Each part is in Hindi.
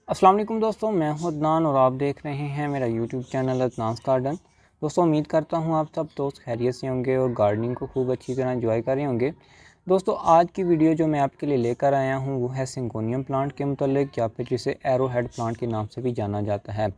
अस्सलाम वालेकुम दोस्तों, मैं हूं अदनान और आप देख रहे हैं मेरा यूट्यूब चैनल अदनान्स गार्डन। दोस्तों उम्मीद करता हूं आप सब दोस्त खैरियत से होंगे और गार्डनिंग को खूब अच्छी तरह एंजॉय कर रहे होंगे। दोस्तों आज की वीडियो जो मैं आपके लिए लेकर आया हूं वो है सिंगोनियम प्लांट के मुतालिक, या फिर जिसे एरो हेड प्लांट के नाम से भी जाना जाता है।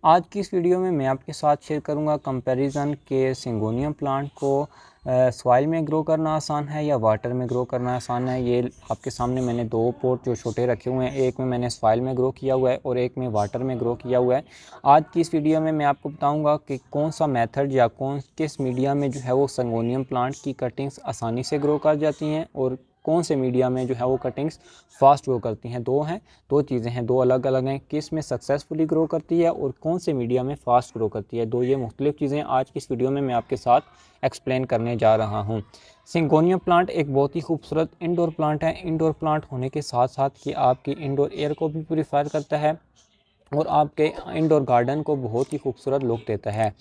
आज की इस वीडियो में मैं आपके साथ शेयर करूँगा कंपेरिज़न के सिंगोनियम प्लांट को सॉइल में ग्रो करना आसान है या वाटर में ग्रो करना आसान है। ये आपके सामने मैंने दो पॉट जो छोटे रखे हुए हैं, एक में मैंने सॉइल में ग्रो किया हुआ है और एक में वाटर में ग्रो किया हुआ है। आज की इस वीडियो में मैं आपको बताऊंगा कि कौन सा मेथड या किस मीडिया में जो है वो सिंगोनियम प्लांट की कटिंग्स आसानी से ग्रो कर जाती हैं और कौन से मीडिया में जो है वो कटिंग्स फास्ट ग्रो करती हैं। दो चीज़ें हैं, दो अलग अलग हैं, किस में सक्सेसफुली ग्रो करती है और कौन से मीडिया में फास्ट ग्रो करती है। दो ये मुख्तलिफ चीज़ें आज की इस वीडियो में मैं आपके साथ एक्सप्लेन करने जा रहा हूँ। सिंगोनियम प्लांट एक बहुत ही खूबसूरत इंडोर प्लांट है। इंडोर प्लांट होने के साथ साथ ये आपकी इंडोर एयर को भी प्योरीफायर करता है और आपके इंडोर गार्डन को बहुत ही खूबसूरत लुक देता है।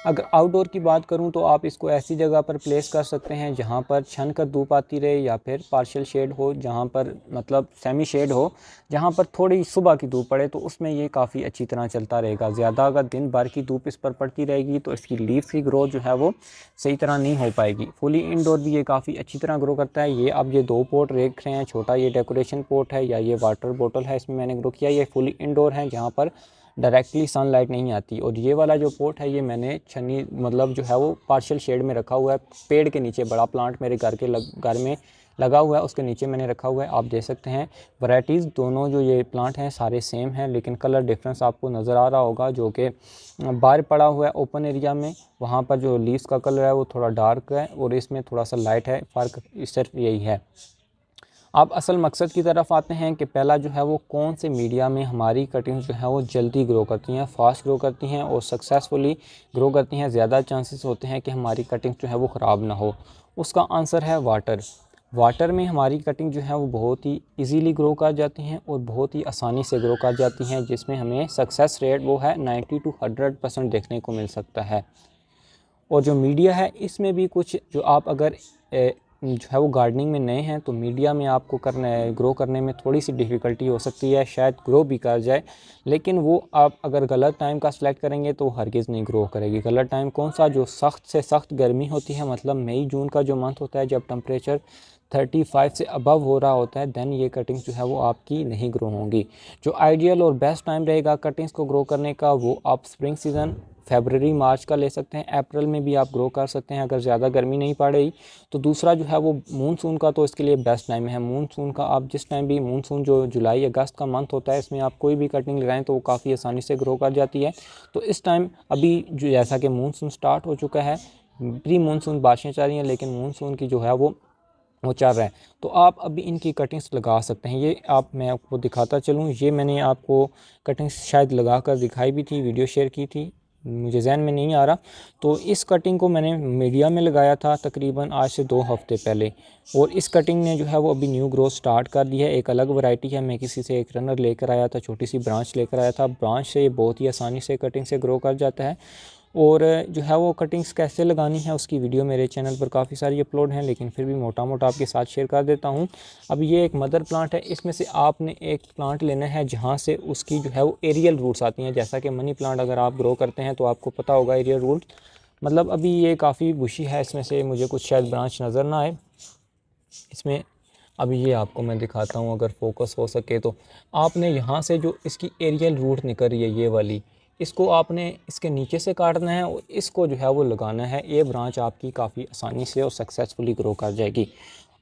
अगर आउटडोर की बात करूं तो आप इसको ऐसी जगह पर प्लेस कर सकते हैं जहां पर छन कर धूप आती रहे, या फिर पार्शियल शेड हो, जहां पर मतलब सेमी शेड हो, जहां पर थोड़ी सुबह की धूप पड़े तो उसमें ये काफ़ी अच्छी तरह चलता रहेगा। ज़्यादा अगर दिन भर की धूप इस पर पड़ती रहेगी तो इसकी लीव्स की ग्रोथ जो है वो सही तरह नहीं हो पाएगी। फुली इंडोर भी ये काफ़ी अच्छी तरह ग्रो करता है। ये अब ये दो पोट देख रहे हैं, छोटा ये डेकोरेशन पोट है या ये वाटर बोतल है, इसमें मैंने ग्रो किया। ये फुली इंडोर है जहाँ पर डायरेक्टली सनलाइट नहीं आती। और ये वाला जो पोट है ये मैंने छन्नी मतलब जो है वो पार्शियल शेड में रखा हुआ है, पेड़ के नीचे। बड़ा प्लांट मेरे घर में लगा हुआ है, उसके नीचे मैंने रखा हुआ है। आप देख सकते हैं वैरायटीज़ दोनों जो ये प्लांट हैं सारे सेम हैं, लेकिन कलर डिफरेंस आपको नज़र आ रहा होगा। जो कि बाहर पड़ा हुआ है ओपन एरिया में, वहाँ पर जो लीव्स का कलर है वो थोड़ा डार्क है और इसमें थोड़ा सा लाइट है। फ़र्क सिर्फ यही है। अब असल मकसद की तरफ आते हैं कि पहला जो है वो कौन से मीडिया में हमारी कटिंग जो है वो जल्दी ग्रो करती हैं, फास्ट ग्रो करती हैं और सक्सेसफुली ग्रो करती हैं। ज़्यादा चांसेस होते हैं कि हमारी कटिंग जो है वो ख़राब ना हो। उसका आंसर है वाटर। वाटर में हमारी कटिंग जो है वो बहुत ही इजीली ग्रो कर जाती हैं और बहुत ही आसानी से ग्रो कर जाती हैं, जिसमें हमें सक्सेस रेट वो है 90 to 100% देखने को मिल सकता है। और जो मीडिया है इसमें भी कुछ जो आप अगर जो है वो गार्डनिंग में नए हैं तो मीडिया में आपको ग्रो करने में थोड़ी सी डिफ़िकल्टी हो सकती है, शायद ग्रो भी कर जाए, लेकिन वो आप अगर गलत टाइम का सिलेक्ट करेंगे तो हरगिज़ नहीं ग्रो करेगी। गलत टाइम कौन सा? जो सख्त से सख्त गर्मी होती है, मतलब मई जून का जो मंथ होता है जब टेम्परेचर 35 से अबव हो रहा होता है, देन ये कटिंग्स जो है वो आपकी नहीं ग्रो होंगी। जो आइडियल और बेस्ट टाइम रहेगा कटिंग्स को ग्रो करने का वो आप स्प्रिंग सीज़न फरवरी मार्च का ले सकते हैं। अप्रैल में भी आप ग्रो कर सकते हैं अगर ज़्यादा गर्मी नहीं पड़ रही। तो दूसरा जो है वो मूनसून का, तो इसके लिए बेस्ट टाइम है मूनसून का। आप जिस टाइम भी मूनसून जो जुलाई अगस्त का मंथ होता है, इसमें आप कोई भी कटिंग लगाएं तो वो काफ़ी आसानी से ग्रो कर जाती है। तो इस टाइम अभी जो जैसा कि मूनसून स्टार्ट हो चुका है, प्री मूनसून बारिशें चल रही हैं, लेकिन मूनसून की जो है वो चल रहा है, तो आप अभी इनकी कटिंग्स लगा सकते हैं। ये आप मैं आपको दिखाता चलूँ, ये मैंने आपको कटिंग्स शायद लगा कर दिखाई भी थी, वीडियो शेयर की थी, मुझे जहन में नहीं आ रहा। तो इस कटिंग को मैंने मीडिया में लगाया था तकरीबन आज से 2 हफ्ते पहले, और इस कटिंग ने जो है वो अभी न्यू ग्रोथ स्टार्ट कर दी है। एक अलग वैरायटी है, मैं किसी से एक रनर लेकर आया था, छोटी सी ब्रांच लेकर आया था। ब्रांच से ये बहुत ही आसानी से कटिंग से ग्रो कर जाता है। और जो है वो कटिंग्स कैसे लगानी है उसकी वीडियो मेरे चैनल पर काफ़ी सारी अपलोड हैं, लेकिन फिर भी मोटा मोटा आपके साथ शेयर कर देता हूँ। अब ये एक मदर प्लांट है, इसमें से आपने एक प्लांट लेना है जहाँ से उसकी जो है वो एरियल रूट्स आती हैं। जैसा कि मनी प्लांट अगर आप ग्रो करते हैं तो आपको पता होगा एरियल रूट, मतलब अभी ये काफ़ी बुशी है, इसमें से मुझे कुछ शायद ब्रांच नज़र ना आए इसमें। अभी ये आपको मैं दिखाता हूँ अगर फोकस हो सके तो। आपने यहाँ से जो इसकी एरियल रूट निकल रही है ये वाली, इसको आपने इसके नीचे से काटना है और इसको जो है वो लगाना है। ये ब्रांच आपकी काफ़ी आसानी से और सक्सेसफुली ग्रो कर जाएगी।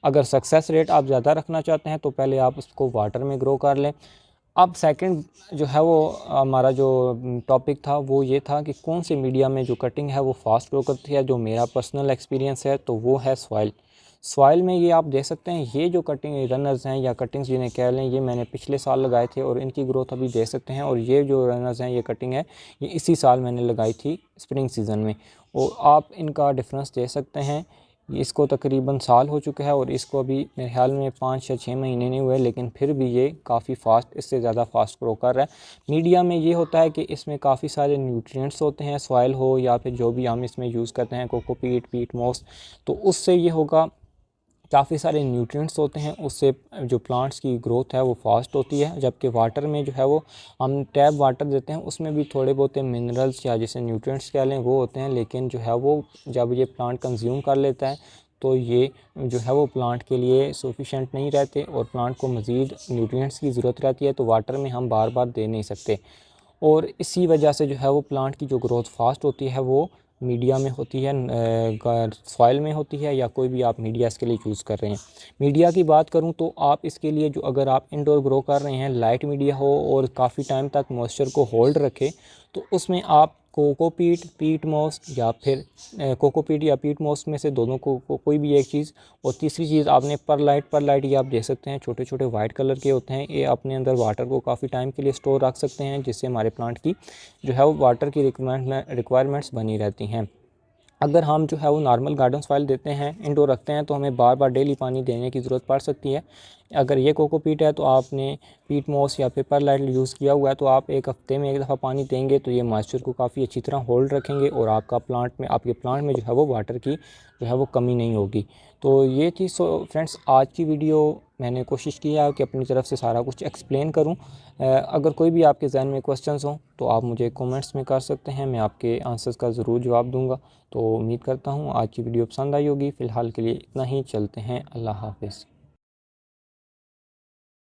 अगर सक्सेस रेट आप ज़्यादा रखना चाहते हैं तो पहले आप इसको वाटर में ग्रो कर लें। अब सेकंड जो है वो हमारा जो टॉपिक था वो ये था कि कौन से मीडिया में जो कटिंग है वो फास्ट ग्रो करती है। जो मेरा पर्सनल एक्सपीरियंस है तो वो है सॉइल। सॉइल में ये आप देख सकते हैं, ये जो कटिंग रनर्स हैं या कटिंग्स जिन्हें कह लें, ये मैंने पिछले साल लगाए थे और इनकी ग्रोथ अभी देख सकते हैं। और ये जो रनर्स हैं, ये कटिंग है, ये इसी साल मैंने लगाई थी स्प्रिंग सीज़न में, और आप इनका डिफरेंस देख सकते हैं। इसको तकरीबन साल हो चुका है और इसको अभी मेरे ख्याल में 5 या 6 महीने नहीं हुए, लेकिन फिर भी ये काफ़ी फास्ट, इससे ज़्यादा फास्ट ग्रो कर रहा है। मीडिया में ये होता है कि इसमें काफ़ी सारे न्यूट्रिएंट्स होते हैं, सॉइल हो या फिर जो भी हम इसमें यूज़ करते हैं, कोकोपीट, पीट मोस, तो उससे ये होगा काफ़ी सारे न्यूट्रिएंट्स होते हैं, उससे जो प्लांट्स की ग्रोथ है वो फास्ट होती है। जबकि वाटर में जो है वो हम टैप वाटर देते हैं, उसमें भी थोड़े बहुत मिनरल्स या जैसे न्यूट्रिएंट्स कह लें वो होते हैं, लेकिन जो है वो जब ये प्लांट कंज्यूम कर लेता है तो ये जो है वो प्लांट के लिए सफिशेंट नहीं रहते और प्लांट को मज़ीद न्यूट्रिएंट्स की ज़रूरत रहती है, तो वाटर में हम बार बार दे नहीं सकते। और इसी वजह से जो है वो प्लांट की जो ग्रोथ फास्ट होती है वो मीडिया में होती है, सॉइल में होती है, या कोई भी आप मीडिया इसके लिए चूज़ कर रहे हैं। मीडिया की बात करूं तो आप इसके लिए जो अगर आप इंडोर ग्रो कर रहे हैं, लाइट मीडिया हो और काफ़ी टाइम तक मॉइस्चर को होल्ड रखे, तो उसमें आप कोकोपीट, पीट मॉस या फिर कोकोपीट या पीट मॉस में से दोनों को कोई भी एक चीज़, और तीसरी चीज़ आपने परलाइट ये आप देख सकते हैं, छोटे छोटे वाइट कलर के होते हैं, ये अपने अंदर वाटर को काफ़ी टाइम के लिए स्टोर रख सकते हैं, जिससे हमारे प्लांट की जो है वो वाटर की रिक्वायरमेंट्स बनी रहती हैं। अगर हम जो है वो नॉर्मल गार्डन सॉइल देते हैं, इंडोर रखते हैं, तो हमें बार बार डेली पानी देने की ज़रूरत पड़ सकती है। अगर ये कोकोपीट है तो आपने पीट मॉस या पेपर लाइट यूज़ किया हुआ है, तो आप एक हफ्ते में एक दफ़ा पानी देंगे तो ये मॉइस्चर को काफ़ी अच्छी तरह होल्ड रखेंगे और आपके प्लांट में जो है वो वाटर की जो है वो कमी नहीं होगी। तो ये थी फ्रेंड्स आज की वीडियो। मैंने कोशिश की है कि अपनी तरफ से सारा कुछ एक्सप्लेन करूं। अगर कोई भी आपके जहन में क्वेश्चंस हों तो आप मुझे कमेंट्स में कर सकते हैं, मैं आपके आंसर्स का ज़रूर जवाब दूंगा। तो उम्मीद करता हूं आज की वीडियो पसंद आई होगी। फ़िलहाल के लिए इतना ही, चलते हैं, अल्लाह हाफ़िज़।